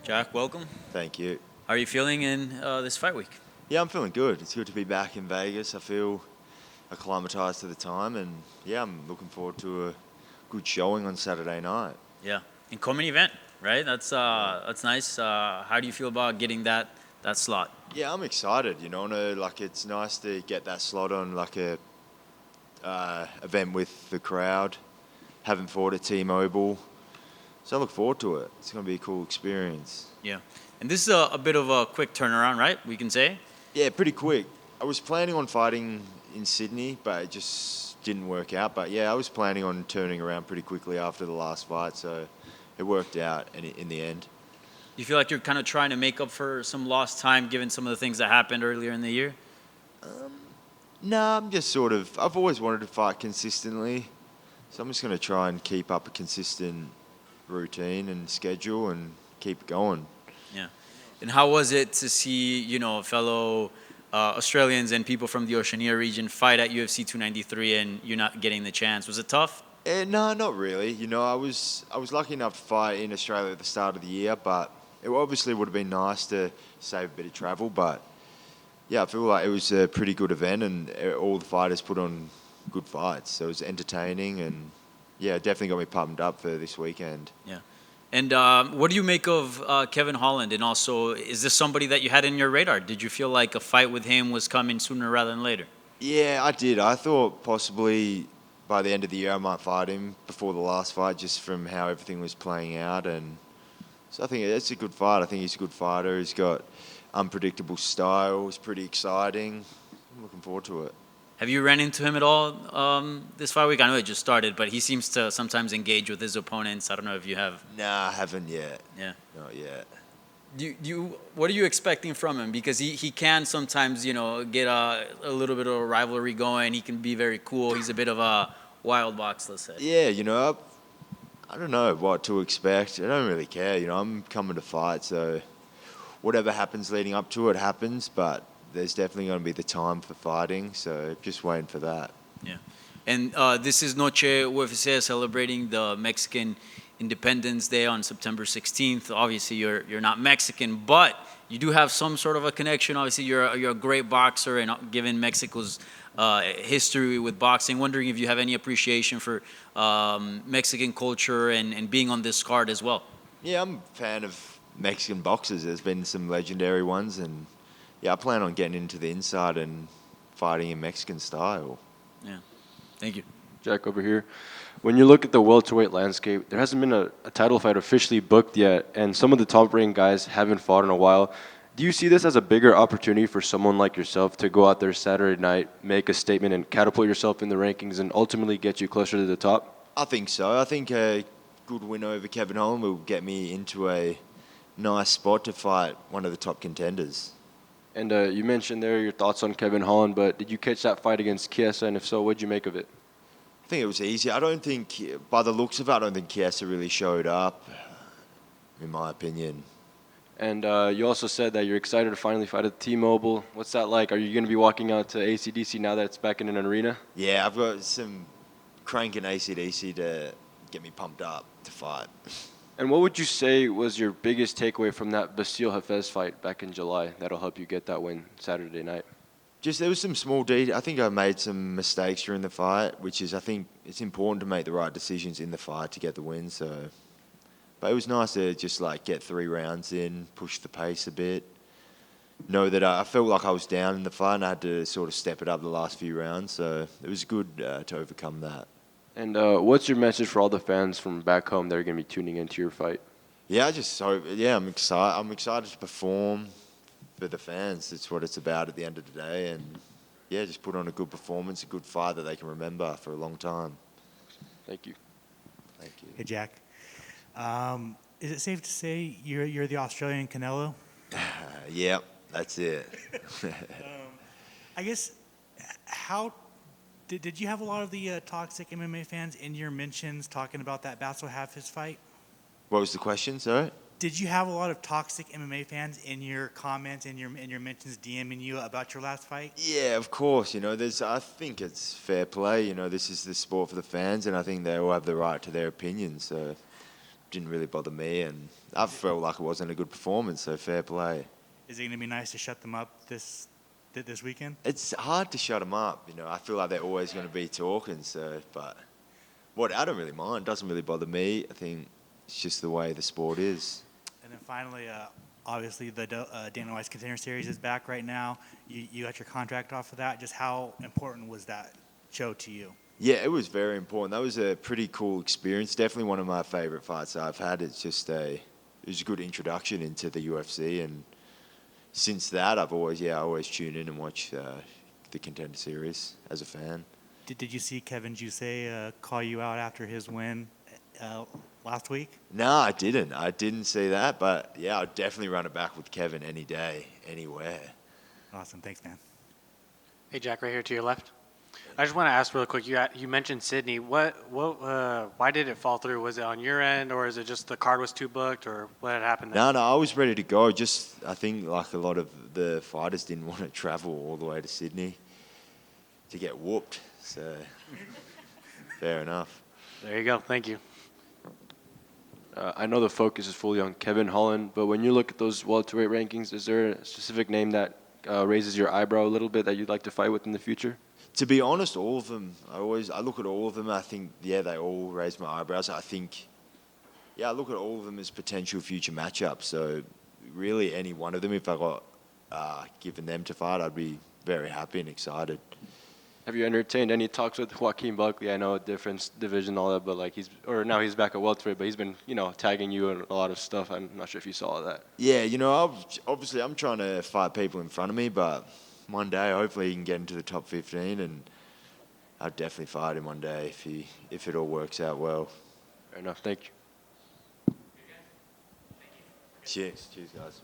Jack, welcome. Thank you. How are you feeling in this fight week? Yeah, I'm feeling good. It's good to be back in Vegas. I feel acclimatized to the time, and yeah, I'm looking forward to a good showing on Saturday night. Yeah, in co-main event, right? That's nice. How do you feel about getting that slot? Yeah, I'm excited. It's nice to get that slot on like a event with the crowd. Haven't fought at T-Mobile, so I look forward to it. It's going to be a cool experience. Yeah, and this is a bit of a quick turnaround, right? We can say. Yeah, pretty quick. I was planning on fighting in Sydney, but it just didn't work out. But yeah, I was planning on turning around pretty quickly after the last fight, so it worked out in the end. You feel like you're kind of trying to make up for some lost time, given some of the things that happened earlier in the year? Nah, I'm just I've always wanted to fight consistently, so I'm just going to try and keep up a consistent routine and schedule and keep going. Yeah. And how was it to see, fellow Australians and people from the Oceania region fight at UFC 293 and you're not getting the chance? Was it tough? No, not really. I was lucky enough to fight in Australia at the start of the year, but it obviously would have been nice to save a bit of travel. But yeah, I feel like it was a pretty good event, and all the fighters put on good fights. So it was entertaining, and yeah, it definitely got me pumped up for this weekend. Yeah. And what do you make of Kevin Holland? And also, is this somebody that you had in your radar? Did you feel like a fight with him was coming sooner rather than later? Yeah, I did. I thought possibly by the end of the year I might fight him before the last fight, just from how everything was playing out. And so I think it's a good fight. I think he's a good fighter. He's got unpredictable style. It's pretty exciting. I'm looking forward to it. Have you ran into him at all this fight week? I know it just started, but he seems to sometimes engage with his opponents. I don't know if you have. Nah, I haven't yet. Yeah. Not yet. What are you expecting from him? Because he can sometimes, get a little bit of a rivalry going. He can be very cool. He's a bit of a wild box, let's say. Yeah, I don't know what to expect. I don't really care. I'm coming to fight, so whatever happens leading up to it happens, but there's definitely going to be the time for fighting, so just waiting for that. Yeah. And this is Noche UFC celebrating the Mexican Independence Day on September 16th. Obviously, you're not Mexican, but you do have some sort of a connection. Obviously, you're a great boxer, and given Mexico's history with boxing, wondering if you have any appreciation for Mexican culture and being on this card as well. Yeah, I'm a fan of Mexican boxers. There's been some legendary ones, and yeah, I plan on getting into the inside and fighting in Mexican style. Yeah. Thank you. Jack over here. When you look at the welterweight landscape, there hasn't been a title fight officially booked yet, and some of the top-ranked guys haven't fought in a while. Do you see this as a bigger opportunity for someone like yourself to go out there Saturday night, make a statement, and catapult yourself in the rankings and ultimately get you closer to the top? I think so. I think a good win over Kevin Holland will get me into a nice spot to fight one of the top contenders. And you mentioned there your thoughts on Kevin Holland, but did you catch that fight against Chiesa, and if so, what did you make of it? I think it was easy. I don't think, by the looks of it, I don't think Chiesa really showed up, in my opinion. And you also said that you're excited to finally fight at T-Mobile. What's that like? Are you going to be walking out to AC/DC now that it's back in an arena? Yeah, I've got some cranking AC/DC to get me pumped up to fight. And what would you say was your biggest takeaway from that Basile Hafez fight back in July that'll help you get that win Saturday night? Just there was some small details. I think I made some mistakes during the fight, which is I think it's important to make the right decisions in the fight to get the win. But it was nice to just get 3 rounds in, push the pace a bit. Know that I felt like I was down in the fight and I had to sort of step it up the last few rounds. So it was good to overcome that. And what's your message for all the fans from back home that are going to be tuning into your fight? Yeah, I'm excited. I'm excited to perform for the fans. It's what it's about at the end of the day. And yeah, just put on a good performance, a good fight that they can remember for a long time. Thank you. Thank you. Hey, Jack. Is it safe to say you're the Australian Canelo? Yeah, that's it. I guess, how did you have a lot of the toxic MMA fans in your mentions talking about that Basile Hafez fight? What was the question, sorry? Did you have a lot of toxic MMA fans in your comments, in your mentions, DMing you about your last fight? Yeah, of course. I think it's fair play. This is the sport for the fans, and I think they all have the right to their opinion. So didn't really bother me, and I felt like it wasn't a good performance, so fair play. Is it going to be nice to shut them up this weekend? It's hard to shut them up, I feel like they're always going to be talking, but I don't really mind. It doesn't really bother me. I think it's just the way the sport is. And then finally, obviously the Dana White's Contender Series is back right now. You got your contract off of that. Just how important was that show to you? Yeah, it was very important. That was a pretty cool experience. Definitely one of my favorite fights I've had. It was a good introduction into the UFC, and since that, I always tune in and watch the Contender Series as a fan. Did you see Kevin Jusay call you out after his win last week? No, I didn't. I didn't see that, but yeah, I'd definitely run it back with Kevin any day, anywhere. Awesome. Thanks, man. Hey, Jack, right here to your left. I just want to ask real quick. You mentioned Sydney. Why did it fall through? Was it on your end, or is it just the card was too booked, or what had happened there? No, I was ready to go. Just I think like a lot of the fighters didn't want to travel all the way to Sydney to get whooped. So fair enough. There you go. Thank you. I know the focus is fully on Kevin Holland, but when you look at those welterweight rankings, is there a specific name that raises your eyebrow a little bit that you'd like to fight with in the future? To be honest, all of them. I look at all of them. I think they all raise my eyebrows. I look at all of them as potential future matchups. So really, any one of them, if I got given them to fight, I'd be very happy and excited. Have you entertained any talks with Joaquin Buckley? I know a different division, all that, but now he's back at welterweight, but he's been tagging you in a lot of stuff. I'm not sure if you saw that. Yeah, obviously I'm trying to fight people in front of me, but one day hopefully he can get into the top 15, and I'll definitely fight him one day if it all works out well. Fair enough. Thank you. Cheers, guys.